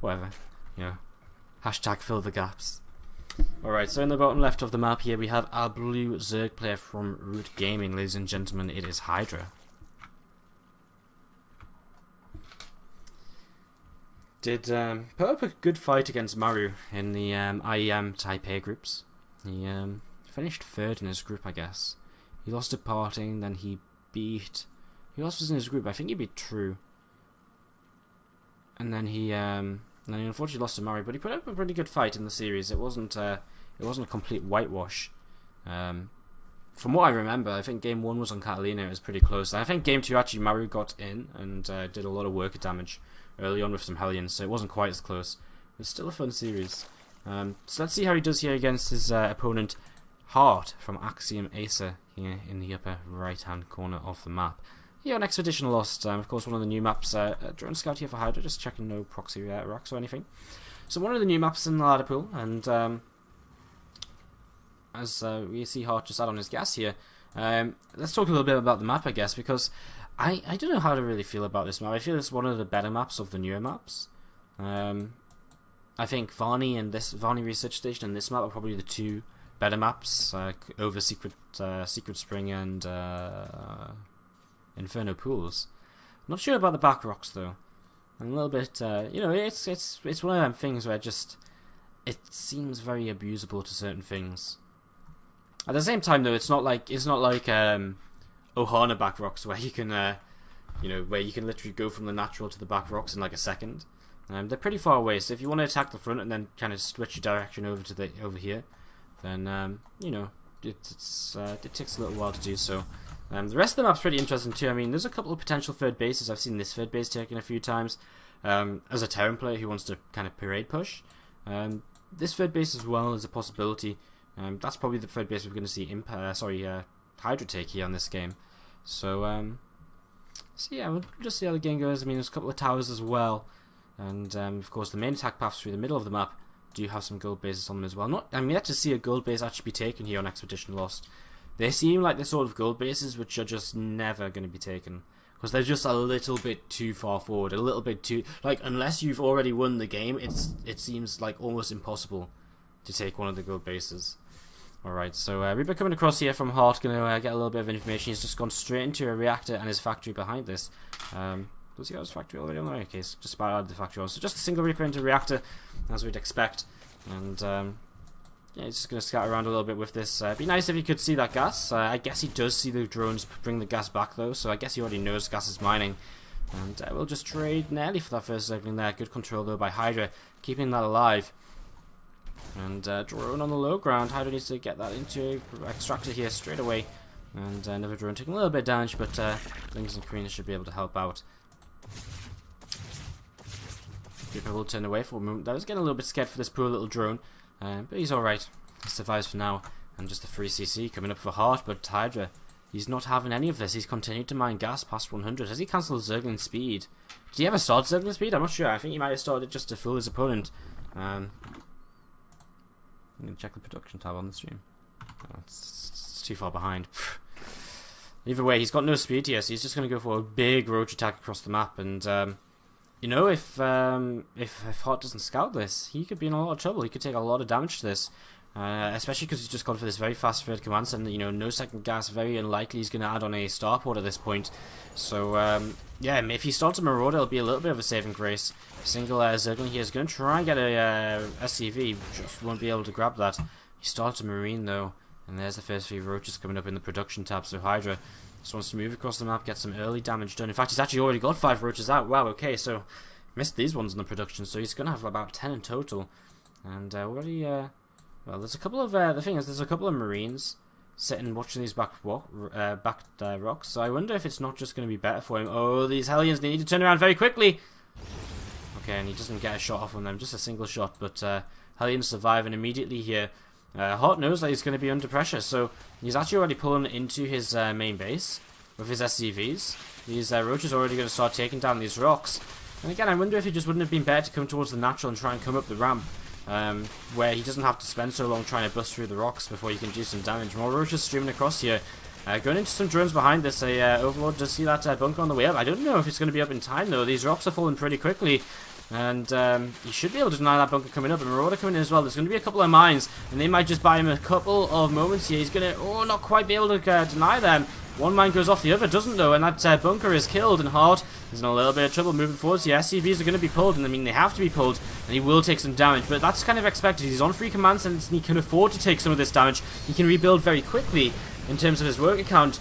whatever, you know, hashtag fill the gaps. Alright, so in the bottom left of the map here we have our blue Zerg player from Root Gaming. Ladies and gentlemen, it is Hydra. Did put up a good fight against Maru in the IEM Taipei groups. He finished third in his group, I guess. He lost to Parting, then he beat... Who else was in his group? I think he beat True. And then he unfortunately lost to Maru, but he put up a pretty good fight in the series. It wasn't a complete whitewash. From what I remember, I think game 1 was on Catalina. It was pretty close. And I think game 2 actually Maru got in and did a lot of worker damage early on with some Hellions, so it wasn't quite as close. It was still a fun series. So let's see how he does here against his opponent, Heart from Axiom Acer, here in the upper right hand corner of the map. Here on Expedition Lost, of course, one of the new maps. Drone Scout here for Hydra, just checking no proxy rocks or anything. So one of the new maps in the ladder pool, and as we see Heart just add on his gas here, let's talk a little bit about the map, I guess, because I don't know how to really feel about this map. I feel it's one of the better maps of the newer maps. I think Varney and this Varney Research Station and this map are probably the two better maps over Secret Spring and Inferno Pools. Not sure about the back rocks though. I'm a little bit, you know, it's one of them things where it seems very abusable to certain things. At the same time though, it's not like Ohana back rocks where you can, you know, where you can literally go from the natural to the back rocks in like a second. They're pretty far away, so if you want to attack the front and then kind of switch your direction over to over here, then you know, it takes a little while to do so. The rest of the map's pretty interesting too. I mean, there's a couple of potential third bases. I've seen this third base taken a few times. As a Terran player who wants to kind of parade push, this third base as well is a possibility. That's probably the third base we're going to see Hydra take here on this game. So yeah, we'll just see how the game goes. I mean, there's a couple of towers as well, and of course the main attack paths through the middle of the map do have some gold bases on them as well. I'm yet to see a gold base actually be taken here on Expedition Lost. They seem like the sort of gold bases which are just never going to be taken, because they're just a little bit too far forward, a little bit too, like, unless you've already won the game, it seems like almost impossible to take one of the gold bases. Alright, so Reaper coming across here from Heart, going to get a little bit of information. He's just gone straight into a reactor and his factory behind this. Does he have his factory already on there? Okay, so just about out of the factory. So just a single Reaper into a reactor, as we'd expect. And yeah, he's just going to scatter around a little bit with this. It'd be nice if he could see that gas. I guess he does see the drones bring the gas back though, so I guess he already knows gas is mining. And we'll just trade nearly for that first circling there. Good control though by Hydra, keeping that alive. And drone on the low ground. Hydra needs to get that into extractor here straight away. And another drone taking a little bit of damage, but Lings and Karina should be able to help out. Reaper will turn away for a moment. I was getting a little bit scared for this poor little drone. But he's alright. He survives for now. And just a free CC coming up for Heart, but Hydra, he's not having any of this. He's continued to mine gas past 100. Has he cancelled Zergling speed? Did he ever start Zergling speed? I'm not sure. I think he might have started just to fool his opponent. I'm going to check the production tab on the stream. Oh, it's too far behind. Either way, he's got no speed here, so he's just going to go for a big roach attack across the map. And you know, if Heart doesn't scout this, he could be in a lot of trouble. He could take a lot of damage to this, especially because he's just gone for this very fast third command center. You know, no second gas, very unlikely he's going to add on a starport at this point. So yeah, if he starts a Marauder, it'll be a little bit of a saving grace. Single Zergling here is going to try and get a SCV, just won't be able to grab that. He starts a Marine though, and there's the first few roaches coming up in the production tab. So Hydra just wants to move across the map, get some early damage done. In fact, he's actually already got 5 roaches out. Wow, okay, so missed these ones in the production, so he's going to have about 10 in total. And already, well, there's a couple of, the thing is, there's a couple of Marines sitting watching these back rocks, so I wonder if it's not just going to be better for him. Oh, these Hellions, they need to turn around very quickly! Okay, and he doesn't get a shot off on them, just a single shot, but Hellions survive, and immediately here, Heart knows that he's going to be under pressure, so he's actually already pulling into his main base with his SCVs. These roaches are already going to start taking down these rocks. And again, I wonder if it just wouldn't have been better to come towards the natural and try and come up the ramp, where he doesn't have to spend so long trying to bust through the rocks before you can do some damage. More roaches streaming across here. Going into some drones behind this. Overlord does see that bunker on the way up. I don't know if it's going to be up in time though. These rocks are falling pretty quickly. And he should be able to deny that bunker coming up. And Marauder coming in as well. There's going to be a couple of mines, and they might just buy him a couple of moments here. He's going to, not quite be able to deny them. One mine goes off, the other doesn't though, and that bunker is killed, and Hard is in a little bit of trouble moving forward. So the SCVs are going to be pulled, and I mean they have to be pulled, and he will take some damage, but that's kind of expected. He's on free command sense, and he can afford to take some of this damage. He can rebuild very quickly in terms of his worker count,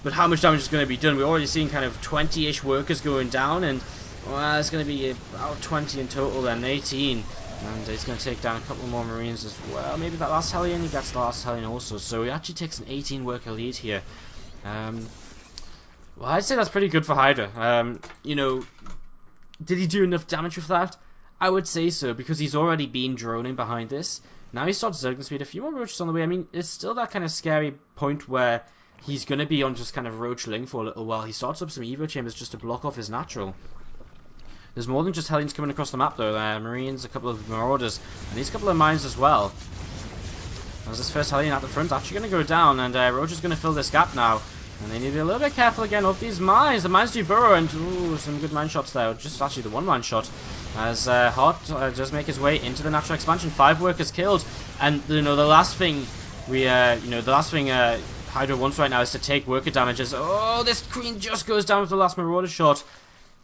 but how much damage is going to be done? We're already seeing kind of 20-ish workers going down, and well, it's going to be about 20 in total then, 18. And he's going to take down a couple more Marines as well. Maybe that last Hellion, he gets the last Hellion also. So he actually takes an 18 worker lead here. Well, I'd say that's pretty good for Hydra. You know, did he do enough damage with that? I would say so, because he's already been droning behind this. Now he starts Zergling speed, a few more roaches on the way. I mean, it's still that kind of scary point where he's going to be on just kind of roachling for a little while. He starts up some Evo Chambers just to block off his natural. There's more than just Hellions coming across the map though. Marines, a couple of Marauders, and these couple of mines as well. As this first Hellion at the front actually going to go down, and Roger's going to fill this gap now. And they need to be a little bit careful again of these mines. The mines do burrow, and ooh, some good mine shots there. Just actually the one mine shot. As Hart does make his way into the natural expansion. 5 workers killed, and you know the last thing Hydra wants right now is to take worker damages. Oh, this Queen just goes down with the last Marauder shot.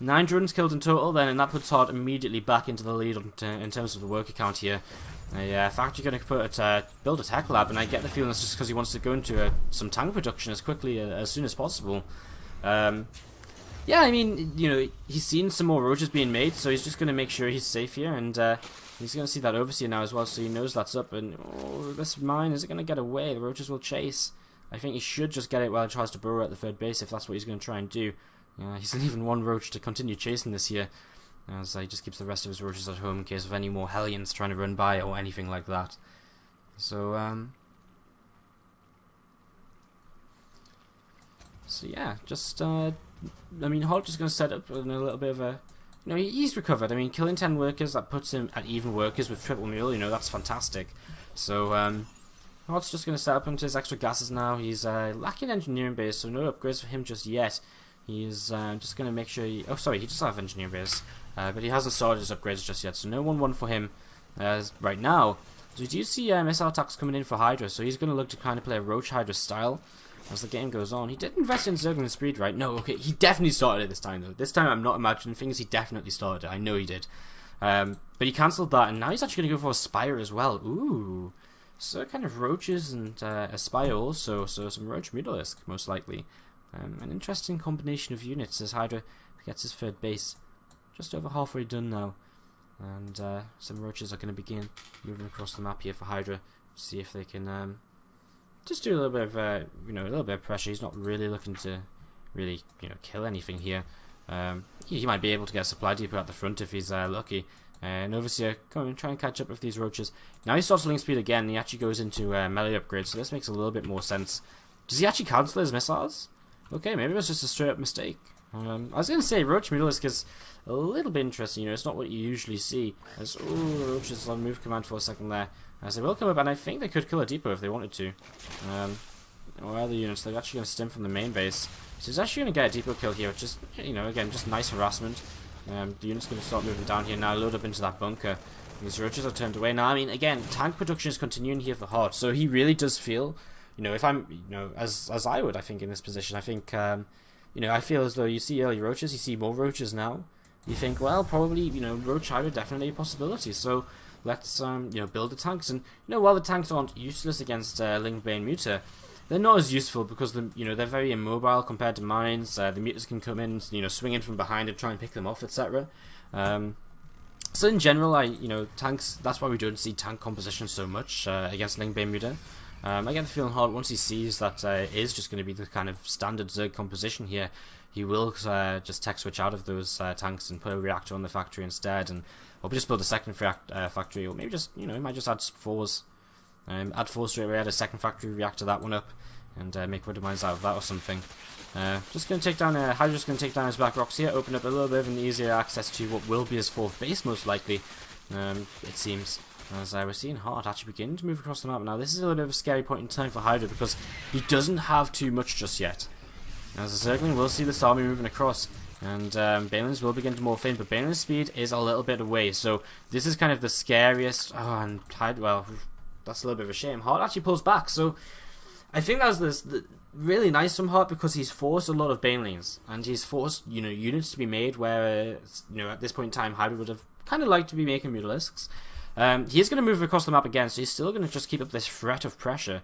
9 drones killed in total then, and that puts Hart immediately back into the lead in terms of the worker count here. Factory going to build a tech lab, and I get the feeling it's just because he wants to go into some tank production as quickly as soon as possible. Yeah, I mean, you know, he's seen some more roaches being made, so he's just going to make sure he's safe here, and he's going to see that Overseer now as well, so he knows that's up, and oh, this mine, is it going to get away? The roaches will chase. I think he should just get it while he tries to burrow at the third base, if that's what he's going to try and do. He's leaving one roach to continue chasing this here, as he just keeps the rest of his roaches at home in case of any more Hellions trying to run by or anything like that. So yeah, just I mean, Hart is going to set up in a little bit of a, you know, he's recovered. I mean, killing 10 workers, that puts him at even workers with triple mule, you know, that's fantastic. So Hart's just going to set up into his extra gases now. He's lacking engineering base, so no upgrades for him just yet. He's just going to make sure he... Oh, sorry, he does have engineering base. But he hasn't started his upgrades just yet, so no 1-1 for him right now. So we do see missile attacks coming in for Hydra, so he's going to look to kind of play a Roach Hydra style as the game goes on. He did invest in Zergling speed, right? No, okay, he definitely started it this time, though. This time I'm not imagining things, he definitely started it. I know he did. But he cancelled that, and now he's actually going to go for a Spire as well. Ooh. So kind of Roaches and a Spire also, so some Roach Mutalisk, most likely. An interesting combination of units as Hydra gets his third base. Just over halfway done now, and some roaches are going to begin moving across the map here for Hydra. See if they can just do a little bit of a little bit of pressure. He's not really looking to really kill anything here. He might be able to get a supply depot at the front if he's lucky. And Overseer, come and try and catch up with these roaches. Now he starts link speed again, and he actually goes into melee upgrade, so this makes a little bit more sense. Does he actually cancel his missiles? Okay, maybe it was just a straight up mistake. I was going to say, Roach Mutalisk is a little bit interesting, it's not what you usually see. As, ooh, the Roach is on move command for a second there. As they will come up, and I think they could kill a depot if they wanted to. Or other units, they're actually going to stem from the main base. So he's actually going to get a depot kill here, which is, again, just nice harassment. The unit's going to start moving down here now, load up into that bunker. These roaches are turned away. Now, I mean, again, tank production is continuing here for Hart, so he really does feel... if I'm, as I would, I think, in this position, I think, I feel as though you see early roaches, you see more roaches now. You think, well, probably, Roach Hydra definitely a possibility. So let's, build the tanks. And, while the tanks aren't useless against Lingbane Muta, they're not as useful because, they're very immobile compared to mines. The Mutas can come in, swing in from behind and try and pick them off, etc. So in general, tanks, that's why we don't see tank composition so much against Lingbane Muta. I get the feeling Hard, once he sees that it is just going to be the kind of standard Zerg composition here, he will just tech switch out of those tanks and put a reactor on the factory instead, and or just build a second factory, or maybe just, he might just add 4s. Add 4 straight away, add a second factory, reactor that one up, and make widow mines out of that or something. Just going to take down, Hydra's going to take down his Black Rocks here, open up a little bit of an easier access to what will be his 4th base most likely, it seems. As we're seeing Hart actually begin to move across the map. Now this is a little bit of a scary point in time for Hydra because he doesn't have too much just yet. As the Zergling will see this army moving across. And Banelands will begin to morph in, but Banelands' speed is a little bit away, so this is kind of the scariest. Oh, and well, that's a little bit of a shame. Heart actually pulls back, so I think that's really nice from Heart, because he's forced a lot of Banelings, and he's forced, you know, units to be made where, you know, at this point in time, Hydra would have kind of liked to be making Mutalisks. He is going to move across the map again, so he's still going to just keep up this threat of pressure.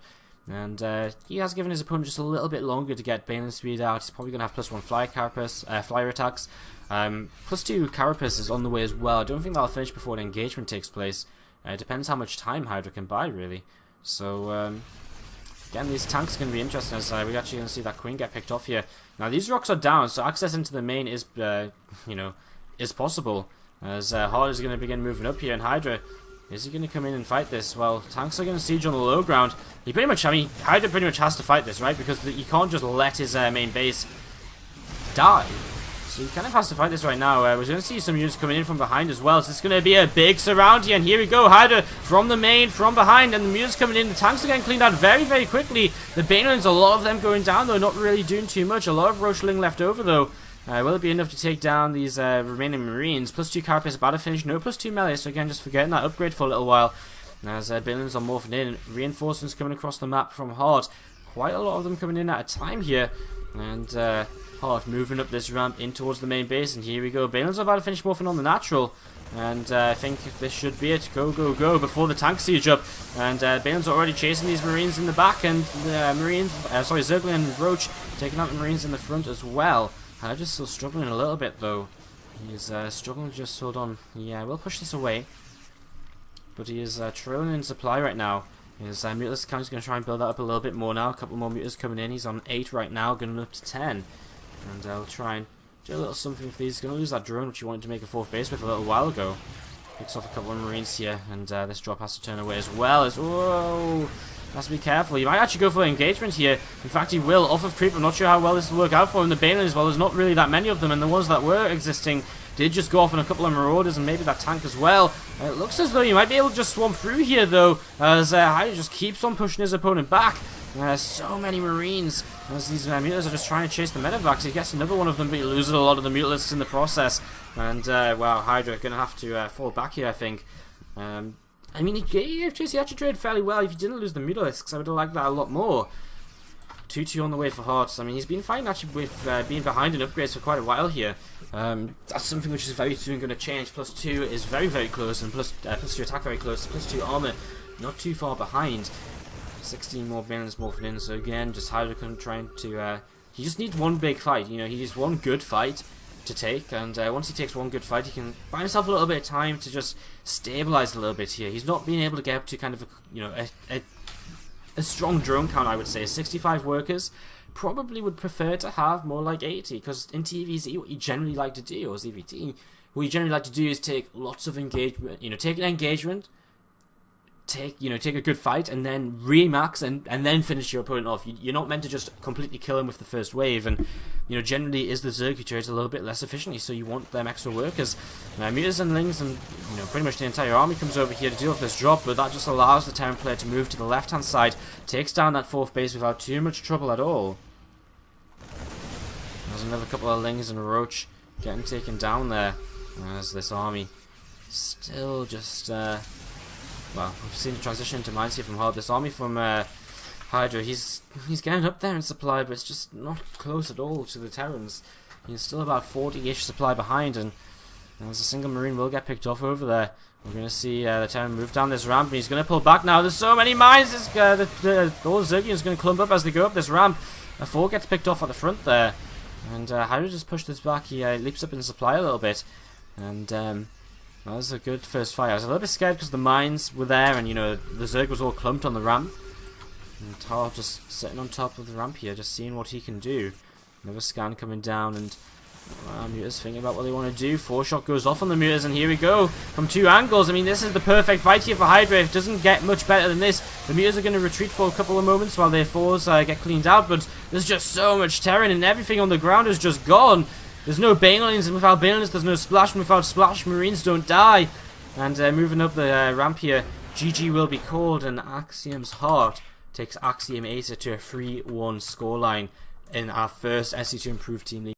And he has given his opponent just a little bit longer to get Baneland speed out. He's probably going to have +1 flyer attacks. +2 Carapace is on the way as well. I don't think that'll finish before an engagement takes place. It depends how much time Hydra can buy, really. So, again, these tanks are going to be interesting, as we're actually going to see that Queen get picked off here. Now, these rocks are down, so access into the main is, you know, is possible. As Heart is going to begin moving up here, and Hydra, is he going to come in and fight this? Well, tanks are going to siege on the low ground. He pretty much, I mean, Hydra pretty much has to fight this, right? Because you can't just let his main base die. So he kind of has to fight this right now. We're going to see some units coming in from behind as well. So it's going to be a big surround here. And here we go, Hydra from the main, from behind. And the units coming in. The tanks are getting cleaned out very, very quickly. The Banelings, a lot of them going down, though. Not really doing too much. A lot of Rocheling left over, though. Will it be enough to take down these remaining Marines? +2 Carapace about to finish. No +2 melee. So again, just forgetting that upgrade for a little while. As Banelings are morphing in. Reinforcements coming across the map from Heart. Quite a lot of them coming in at a time here. And Heart moving up this ramp in towards the main base. And here we go. Banelings are about to finish morphing on the natural. And I think this should be it. Go, go, go before the tank siege up. And Banelings are already chasing these Marines in the back. And Zergling and Roach taking out the Marines in the front as well. Hydra's still struggling a little bit, though. He's struggling to just hold on. Yeah, we'll push this away. But he is trailing in supply right now. His Mutalist count is going to try and build that up a little bit more now. A couple more Mutals coming in. He's on 8 right now, going up to 10. And I'll try and do a little something for these. He's going to lose that drone, which he wanted to make a 4th base with a little while ago. Picks off a couple of Marines here, and this drop has to turn away as well. As whoa! Has to be careful. He might actually go for engagement here. In fact, he will. Off of creep. I'm not sure how well this will work out for him. The Banelings, well, there's not really that many of them, and the ones that were existing did just go off on a couple of Marauders and maybe that tank as well. It looks as though you might be able to just swarm through here, though, as Hydra just keeps on pushing his opponent back. So many Marines, as these Mutalisks are just trying to chase the Medivacs. He gets another one of them, but he loses a lot of the Mutalisks in the process. And, wow, Hydra going to have to fall back here, I think. I mean, he actually traded fairly well. If he didn't lose the Mutalisks, I would have liked that a lot more. 2-2 on the way for Hearts. I mean, he's been fighting actually with being behind in upgrades for quite a while here. That's something which is very soon going to change. +2 is very, very close, and +2 attack very close. +2 armor, not too far behind. 16 more Banelings morphing in. So again, just Hydra trying to. He just needs one big fight. You know, he needs one good fight to take, and once he takes one good fight, he can buy himself a little bit of time to just stabilize a little bit here. He's not being able to get up to kind of a strong drone count, I would say. 65 workers. Probably would prefer to have more like 80, because in TVZ what you generally like to do, or ZVT, what you generally like to do is take lots of engagement, you know, take an engagement, take a good fight, and then remax and then finish your opponent off. You're not meant to just completely kill him with the first wave, and you know, generally is the Zerg trades a little bit less efficiently, so you want them extra workers. Mutas and Lings and you know, pretty much the entire army comes over here to deal with this drop, but that just allows the Terran player to move to the left hand side, takes down that 4th base without too much trouble at all. There's another couple of Lings and Roach getting taken down there, as this army still just well, we've seen the transition into mines here from Heart. This army from Hydra, he's getting up there in supply, but it's just not close at all to the Terrans. He's still about 40-ish supply behind, and there's a single Marine will get picked off over there. We're going to see the Terran move down this ramp, and he's going to pull back now. There's so many mines! All the Zergians going to clump up as they go up this ramp. A 4 gets picked off at the front there, and Hydra just pushed this back. He leaps up in supply a little bit, and that was a good first fight. I was a little bit scared because the mines were there, and you know, the Zerg was all clumped on the ramp. And Tar just sitting on top of the ramp here, just seeing what he can do. Another scan coming down, and Mutas thinking about what they want to do. 4-shot goes off on the Mutas, and here we go from 2 angles. I mean, this is the perfect fight here for Hydra. It doesn't get much better than this. The Mutas are going to retreat for a couple of moments while their 4s get cleaned out, but there's just so much Terran, and everything on the ground is just gone. There's no Banelings, and without Banelings there's no Splash, and without Splash Marines don't die. And moving up the ramp here, GG will be called, and Axiom's Heart takes Axiom Acer to a 3-1 scoreline in our first SC2 Improved Team League.